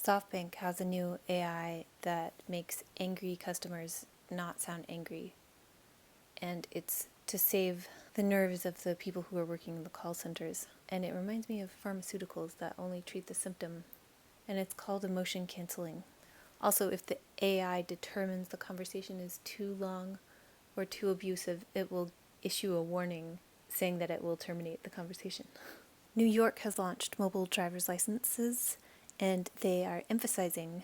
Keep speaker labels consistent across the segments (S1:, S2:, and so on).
S1: SoftBank has a new AI that makes angry customers not sound angry. And it's to save the nerves of the people who are working in the call centers. And it reminds me of pharmaceuticals that only treat the symptom. And it's called emotion canceling. Also, if the AI determines the conversation is too long or too abusive, it will issue a warning saying that it will terminate the conversation. New York has launched mobile driver's licenses, and they are emphasizing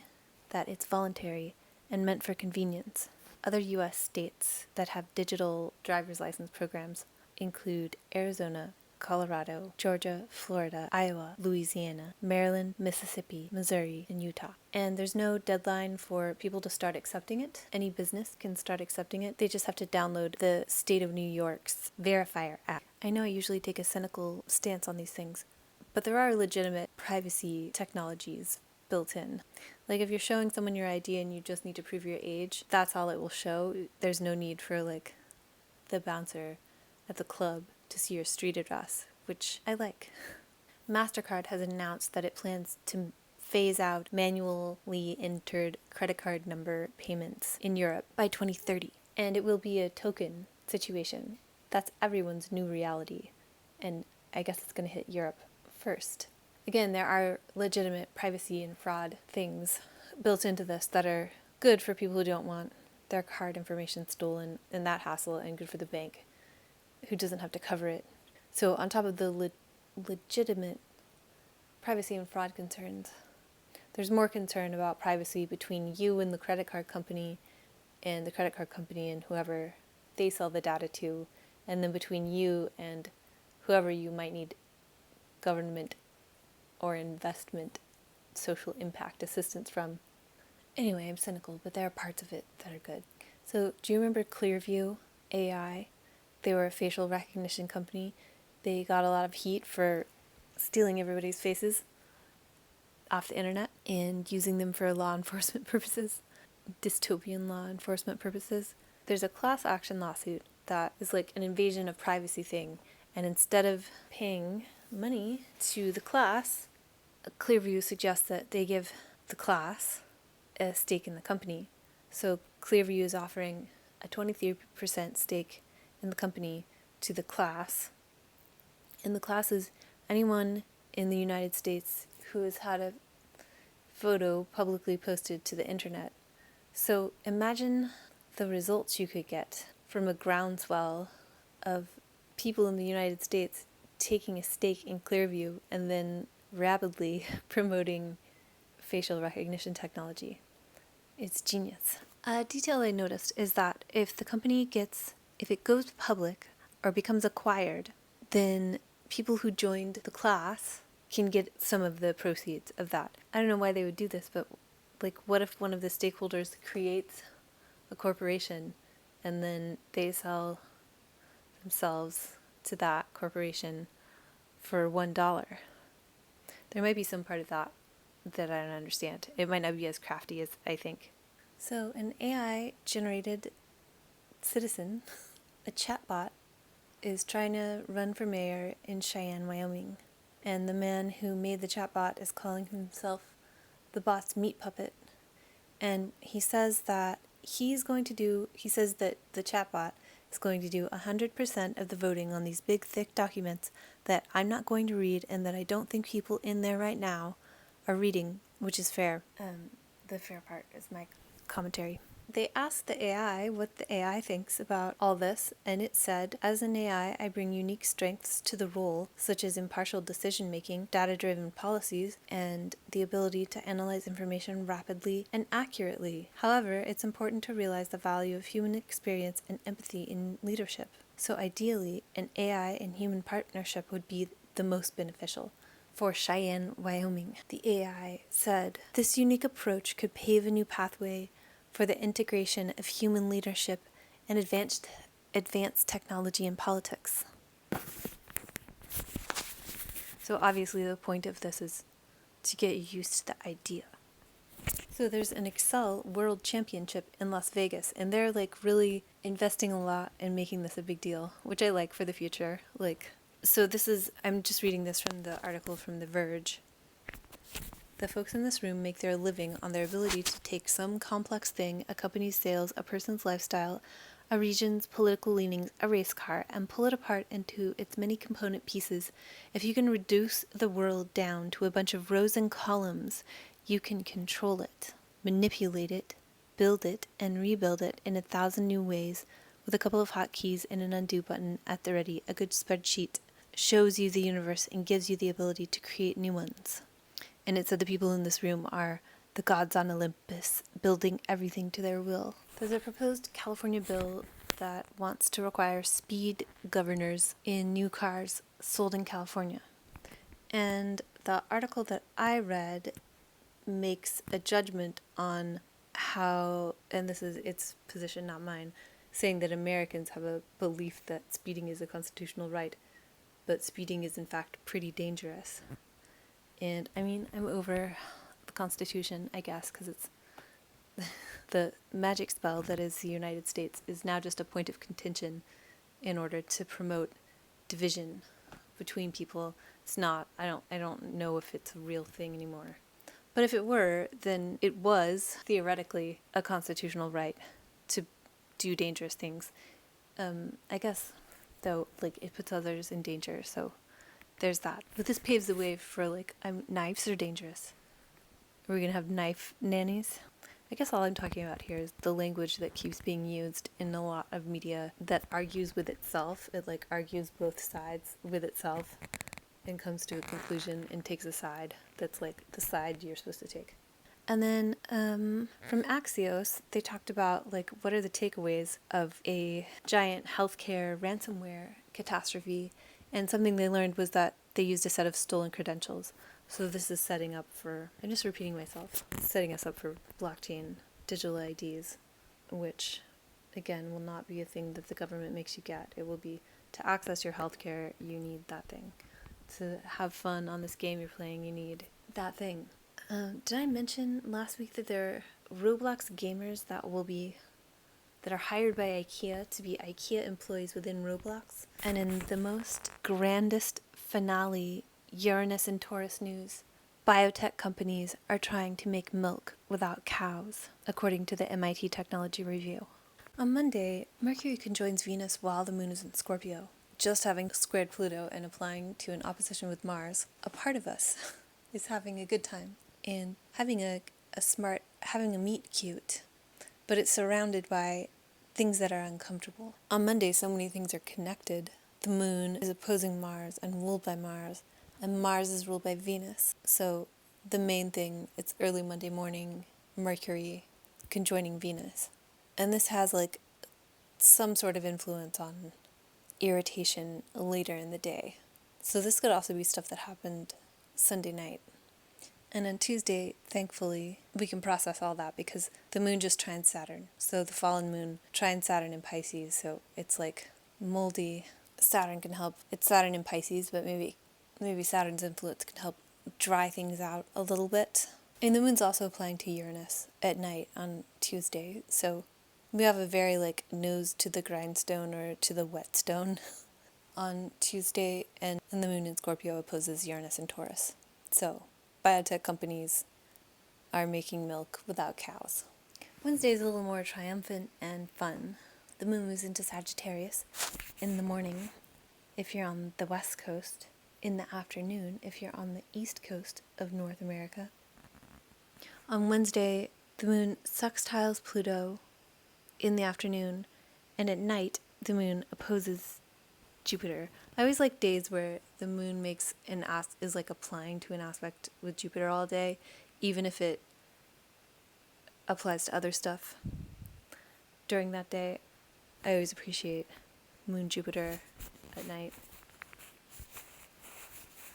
S1: that it's voluntary and meant for convenience. Other U.S. states that have digital driver's license programs include Arizona, Colorado, Georgia, Florida, Iowa, Louisiana, Maryland, Mississippi, Missouri, and Utah. And there's no deadline for people to start accepting it. Any business can start accepting it. They just have to download the State of New York's Verifier app. I know I usually take a cynical stance on these things, but there are legitimate privacy technologies built in. Like if you're showing someone your ID and you just need to prove your age, that's all it will show. There's no need for like the bouncer at the club to see your street address, which I like. MasterCard has announced that it plans to phase out manually entered credit card number payments in Europe by 2030. And it will be a token situation. That's everyone's new reality. And I guess it's going to hit Europe first. Again, there are legitimate privacy and fraud things built into this that are good for people who don't want their card information stolen and that hassle, and good for the bank who doesn't have to cover it. So on top of the legitimate privacy and fraud concerns, there's more concern about privacy between you and the credit card company and the credit card company and whoever they sell the data to, and then between you and whoever you might need government or investment social impact assistance from. Anyway, I'm cynical, but there are parts of it that are good. So do you remember Clearview AI? They were a facial recognition company. They got a lot of heat for stealing everybody's faces off the internet and using them for law enforcement purposes, dystopian law enforcement purposes. There's a class action lawsuit that is like an invasion of privacy thing, and instead of paying money to the class, Clearview suggests that they give the class a stake in the company. So Clearview is offering a 23% stake in the company to the class. And the class is anyone in the United States who has had a photo publicly posted to the internet. So imagine the results you could get from a groundswell of people in the United States taking a stake in Clearview and then rapidly promoting facial recognition technology. It's genius. A detail I noticed is that if it goes public or becomes acquired, then people who joined the class can get some of the proceeds of that. I don't know why they would do this, but like, what if one of the stakeholders creates a corporation and then they sell themselves to that corporation for $1? There might be some part of that I don't understand. It might not be as crafty as I think. So an AI-generated citizen, a chatbot, is trying to run for mayor in Cheyenne, Wyoming. And the man who made the chatbot is calling himself the bot's meat puppet. And he says that the chatbot is going to do 100% of the voting on these big, thick documents that I'm not going to read and that I don't think people in there right now are reading, which is fair. The fair part is my commentary. They asked the AI what the AI thinks about all this, and it said, "As an AI, I bring unique strengths to the role, such as impartial decision-making, data-driven policies, and the ability to analyze information rapidly and accurately. However, it's important to realize the value of human experience and empathy in leadership. So ideally, an AI and human partnership would be the most beneficial." For Cheyenne, Wyoming, the AI said, "This unique approach could pave a new pathway for the integration of human leadership and advanced technology in politics." So obviously the point of this is to get used to the idea. So there's an Excel World Championship in Las Vegas, and they're like really investing a lot in making this a big deal, which I like for the future. I'm just reading this from the article from The Verge. The folks in this room make their living on their ability to take some complex thing, a company's sales, a person's lifestyle, a region's political leanings, a race car, and pull it apart into its many component pieces. If you can reduce the world down to a bunch of rows and columns, you can control it, manipulate it, build it, and rebuild it in 1,000 new ways with a couple of hotkeys and an undo button at the ready. A good spreadsheet shows you the universe and gives you the ability to create new ones. And it said the people in this room are the gods on Olympus, building everything to their will. There's a proposed California bill that wants to require speed governors in new cars sold in California. And the article that I read makes a judgment on how, and this is its position, not mine, saying that Americans have a belief that speeding is a constitutional right, but speeding is in fact pretty dangerous. And I mean, I'm over the Constitution, I guess, because it's the magic spell that is the United States is now just a point of contention in order to promote division between people. It's not, I don't know if it's a real thing anymore. But if it were, then it was theoretically a constitutional right to do dangerous things. I guess, though, like, it puts others in danger, so there's that. But this paves the way for, like, knives are dangerous. Are we going to have knife nannies? I guess all I'm talking about here is the language that keeps being used in a lot of media that argues with itself. It, like, argues both sides with itself and comes to a conclusion and takes a side that's, like, the side you're supposed to take. And then from Axios, they talked about, like, what are the takeaways of a giant healthcare ransomware catastrophe. And something they learned was that they used a set of stolen credentials. So this is setting up for, I'm just repeating myself, setting us up for blockchain digital IDs, which, again, will not be a thing that the government makes you get. It will be to access your healthcare, you need that thing. To have fun on this game you're playing, you need that thing. Did I mention last week that there are Roblox gamers that are hired by IKEA to be IKEA employees within Roblox? And in the most grandest finale, Uranus and Taurus news, biotech companies are trying to make milk without cows, according to the MIT Technology Review. On Monday, Mercury conjoins Venus while the moon is in Scorpio. Just having squared Pluto and applying to an opposition with Mars, a part of us is having a good time and having a meet cute, but it's surrounded by things that are uncomfortable. On Monday, so many things are connected. The moon is opposing Mars and ruled by Mars, and Mars is ruled by Venus. So the main thing, it's early Monday morning, Mercury conjoining Venus. And this has, like, some sort of influence on irritation later in the day. So this could also be stuff that happened Sunday night. And on Tuesday, thankfully, we can process all that because the moon just trines Saturn. So the fallen moon trines Saturn in Pisces, so it's like moldy. Saturn can help. It's Saturn in Pisces, but maybe Saturn's influence can help dry things out a little bit. And the moon's also applying to Uranus at night on Tuesday, so we have a very, like, nose to the grindstone or to the whetstone on Tuesday, and the moon in Scorpio opposes Uranus and Taurus. So biotech companies are making milk without cows. Wednesday is a little more triumphant and fun. The moon moves into Sagittarius in the morning if you're on the West Coast, in the afternoon if you're on the East Coast of North America. On Wednesday, the moon sextiles Pluto in the afternoon, and at night the moon opposes Jupiter. I always like days where the moon is like applying to an aspect with Jupiter all day, even if it applies to other stuff during that day. I always appreciate moon Jupiter at night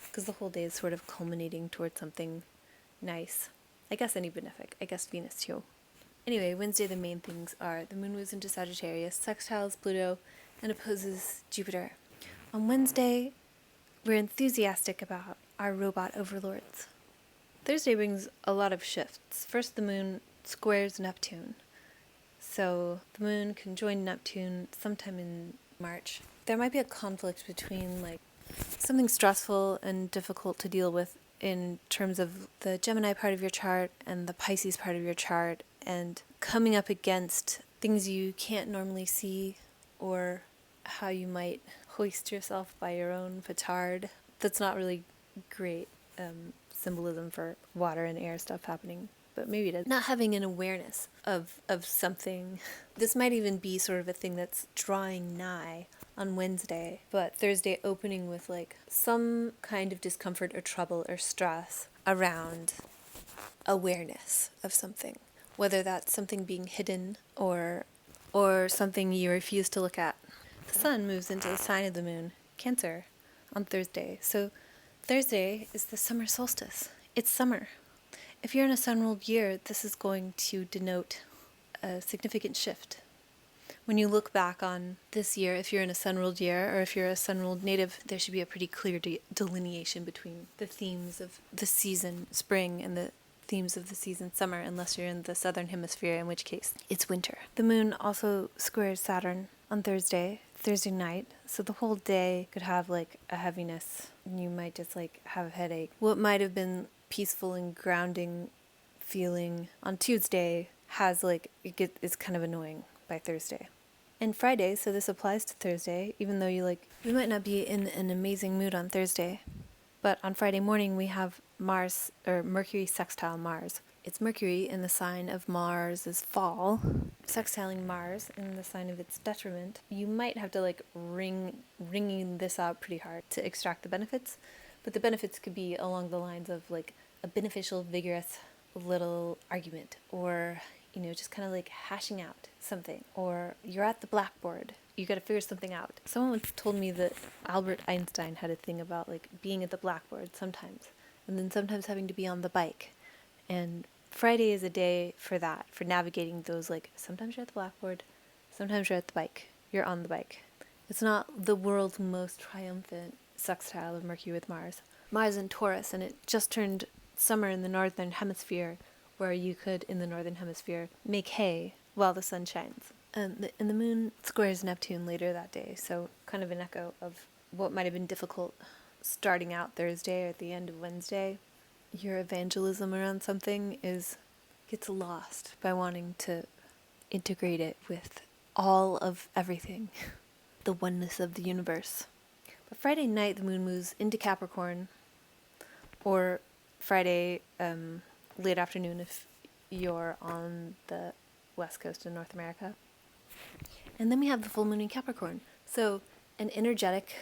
S1: because the whole day is sort of culminating towards something nice. I guess any benefic. I guess Venus too. Anyway, Wednesday the main things are the moon moves into Sagittarius, sextiles Pluto, and opposes Jupiter. On Wednesday, we're enthusiastic about our robot overlords. Thursday brings a lot of shifts. First, the moon squares Neptune. So the moon can join Neptune sometime in March. There might be a conflict between, like, something stressful and difficult to deal with in terms of the Gemini part of your chart and the Pisces part of your chart, and coming up against things you can't normally see, or how you might hoist yourself by your own petard. That's not really great symbolism for water and air stuff happening, but maybe it is. Not having an awareness of something. This might even be sort of a thing that's drawing nigh on Wednesday, but Thursday opening with like some kind of discomfort or trouble or stress around awareness of something, whether that's something being hidden or something you refuse to look at. The sun moves into the sign of the moon, Cancer, on Thursday. So Thursday is the summer solstice. It's summer. If you're in a sun-ruled year, this is going to denote a significant shift. When you look back on this year, if you're in a sun-ruled year or if you're a sun-ruled native, there should be a pretty clear delineation between the themes of the season spring and the themes of the season summer, unless you're in the southern hemisphere, in which case it's winter. The moon also squares Saturn on Thursday night, so the whole day could have like a heaviness. You might just like have a headache. What might have been peaceful and grounding feeling on Tuesday has like it's kind of annoying by Thursday. And Friday, so this applies to Thursday, even though you might not be in an amazing mood on Thursday, but on Friday morning we have Mars, or Mercury sextile Mars. It's Mercury in the sign of Mars's fall, sextiling Mars in the sign of its detriment. You might have to like wringing this out pretty hard to extract the benefits, but the benefits could be along the lines of like a beneficial, vigorous little argument, or just kind of like hashing out something, or you're at the blackboard, you got to figure something out. Someone once told me that Albert Einstein had a thing about like being at the blackboard sometimes, and then sometimes having to be on the bike. And Friday is a day for that, for navigating those, like sometimes you're at the blackboard, sometimes you're at the bike, you're on the bike. It's not the world's most triumphant sextile of Mercury with Mars. Mars in Taurus, and it just turned summer in the northern hemisphere, where you could, in the northern hemisphere, make hay while the sun shines. And the moon squares Neptune later that day, so kind of an echo of what might have been difficult starting out Thursday or at the end of Wednesday. Your evangelism around something gets lost by wanting to integrate it with all of everything, the oneness of the universe. But Friday night, the moon moves into Capricorn, or Friday late afternoon if you're on the west coast of North America. And then we have the full moon in Capricorn. So an energetic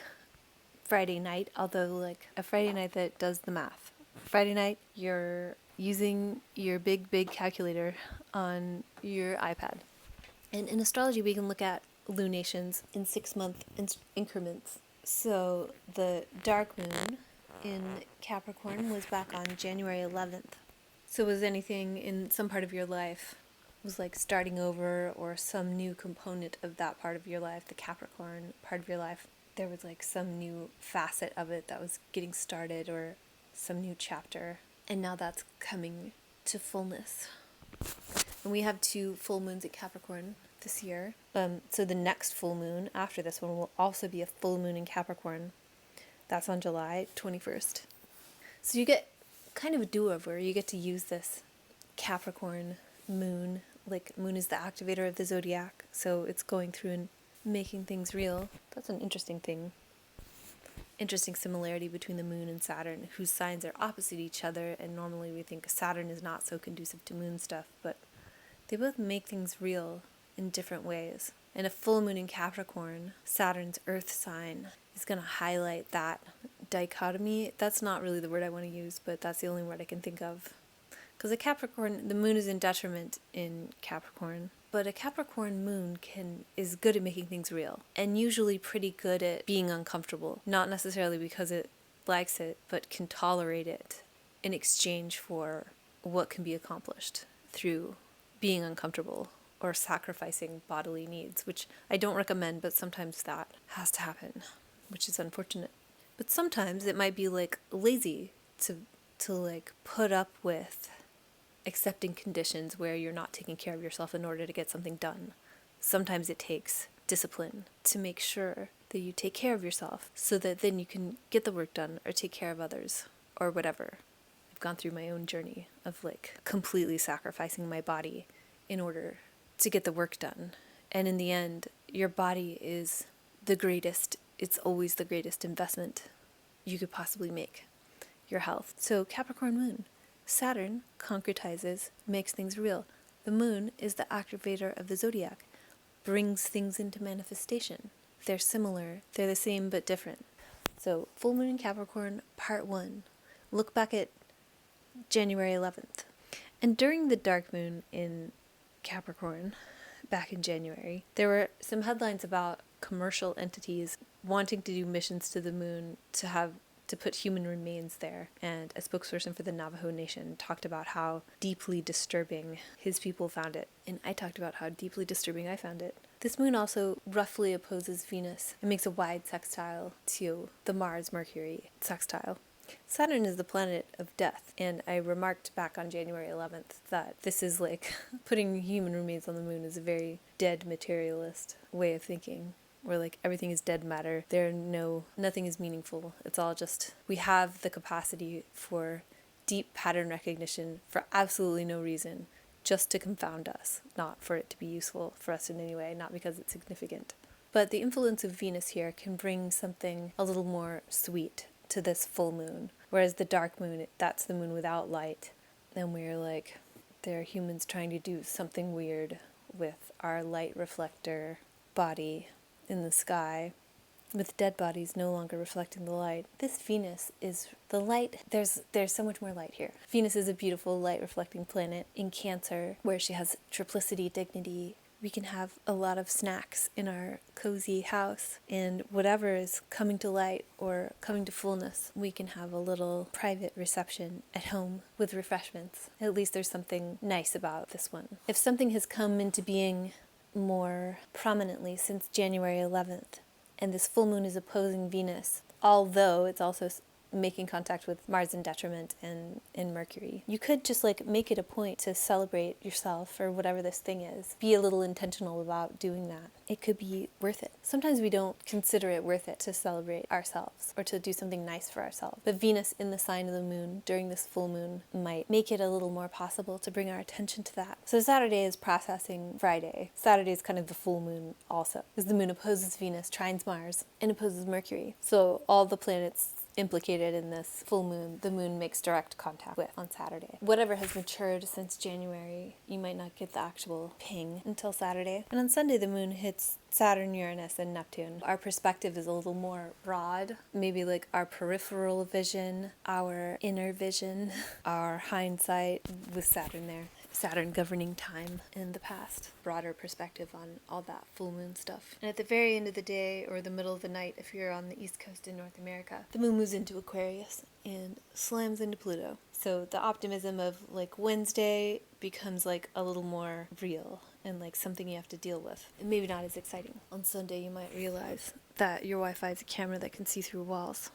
S1: Friday night, although like a Friday night that does the math. Friday night, you're using your big calculator on your iPad. And in astrology, we can look at lunations in 6-month increments. So the dark moon in Capricorn was back on January 11th. So was anything in some part of your life was like starting over, or some new component of that part of your life, the Capricorn part of your life, there was like some new facet of it that was getting started, or some new chapter, and now that's coming to fullness. And we have 2 full moons at Capricorn this year. So the next full moon after this one will also be a full moon in Capricorn. That's on July 21st. So you get kind of a do-over. You get to use this Capricorn moon. Like, moon is the activator of the zodiac, so it's going through and making things real. That's an interesting thing. Interesting similarity between the moon and Saturn, whose signs are opposite each other, and normally we think Saturn is not so conducive to moon stuff, but they both make things real in different ways. And a full moon in Capricorn, Saturn's earth sign, is going to highlight that dichotomy. That's not really the word I want to use, but that's the only word I can think of. Because a Capricorn, the moon is in detriment in Capricorn, but a Capricorn moon is good at making things real, and usually pretty good at being uncomfortable. Not necessarily because it likes it, but can tolerate it in exchange for what can be accomplished through being uncomfortable or sacrificing bodily needs, which I don't recommend, but sometimes that has to happen, which is unfortunate. But sometimes it might be like lazy to like put up with accepting conditions where you're not taking care of yourself in order to get something done. Sometimes it takes discipline to make sure that you take care of yourself so that then you can get the work done or take care of others. or whatever. I've gone through my own journey of like completely sacrificing my body in order to get the work done. And in the end, your body is the greatest, it's always the greatest investment you could possibly make. Your health. So Capricorn moon. Saturn concretizes, makes things real. The moon is the activator of the zodiac, brings things into manifestation. They're similar, they're the same but different. So full moon in Capricorn, part 1. Look back at January 11th. And during the dark moon in Capricorn, back in January, there were some headlines about commercial entities wanting to do missions to the moon to put human remains there. And a spokesperson for the Navajo Nation talked about how deeply disturbing his people found it. And I talked about how deeply disturbing I found it. This moon also roughly opposes Venus. It makes a wide sextile to the Mars-Mercury sextile. Saturn is the planet of death, and I remarked back on January 11th that this is like putting human remains on the moon is a very dead materialist way of thinking, where like everything is dead matter. Nothing is meaningful. It's all just, we have the capacity for deep pattern recognition for absolutely no reason, just to confound us, not for it to be useful for us in any way, not because it's significant. But the influence of Venus here can bring something a little more sweet to this full moon, whereas the dark moon, that's the moon without light, and we're like, there are humans trying to do something weird with our light reflector body in the sky, with dead bodies no longer reflecting the light. This Venus is the light. There's so much more light here. Venus is a beautiful light reflecting planet in Cancer, where she has triplicity, dignity. We can have a lot of snacks in our cozy house, and whatever is coming to light or coming to fullness, we can have a little private reception at home with refreshments. At least there's something nice about this one. If something has come into being more prominently since January 11th, and this full moon is opposing Venus, although it's also making contact with Mars in detriment and in Mercury. You could just like make it a point to celebrate yourself or whatever this thing is. Be a little intentional about doing that. It could be worth it. Sometimes we don't consider it worth it to celebrate ourselves or to do something nice for ourselves. But Venus in the sign of the moon during this full moon might make it a little more possible to bring our attention to that. So Saturday is processing Friday. Saturday is kind of the full moon also, because the moon opposes Venus, trines Mars, and opposes Mercury. So all the planets implicated in this full moon, the moon makes direct contact with on Saturday. Whatever has matured since January, you might not get the actual ping until Saturday. And on Sunday, the moon hits Saturn, Uranus, and Neptune. Our perspective is a little more broad, maybe like our peripheral vision, our inner vision, our hindsight with Saturn there. Saturn governing time in the past. Broader perspective on all that full moon stuff. And at the very end of the day, or the middle of the night, if you're on the East Coast in North America, the moon moves into Aquarius and slams into Pluto. So the optimism of like Wednesday becomes like a little more real and like something you have to deal with. And maybe not as exciting. On Sunday, you might realize that your Wi-Fi is a camera that can see through walls.